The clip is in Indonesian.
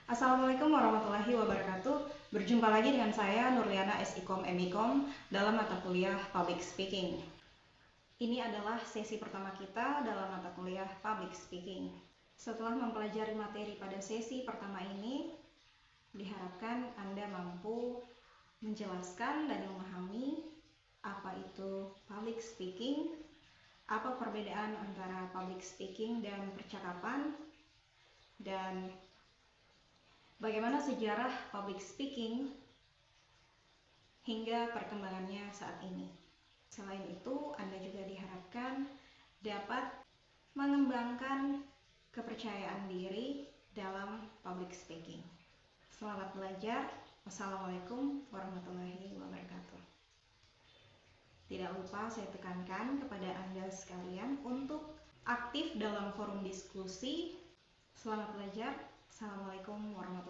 Assalamualaikum warahmatullahi wabarakatuh. Berjumpa lagi dengan saya Nurliana SIKOM MIKOM dalam mata kuliah Public Speaking. Ini adalah sesi pertama kita dalam mata kuliah Public Speaking. Setelah mempelajari materi pada sesi pertama ini, diharapkan Anda mampu menjelaskan dan memahami apa itu public speaking, apa perbedaan antara public speaking dan percakapan, dan bagaimana sejarah public speaking hingga perkembangannya saat ini. Selain itu, Anda juga diharapkan dapat mengembangkan kepercayaan diri dalam public speaking. Selamat belajar. Wassalamualaikum warahmatullahi wabarakatuh. Tidak lupa saya tekankan kepada Anda sekalian untuk aktif dalam forum diskusi. Selamat belajar. Assalamualaikum warahmatullahi wabarakatuh.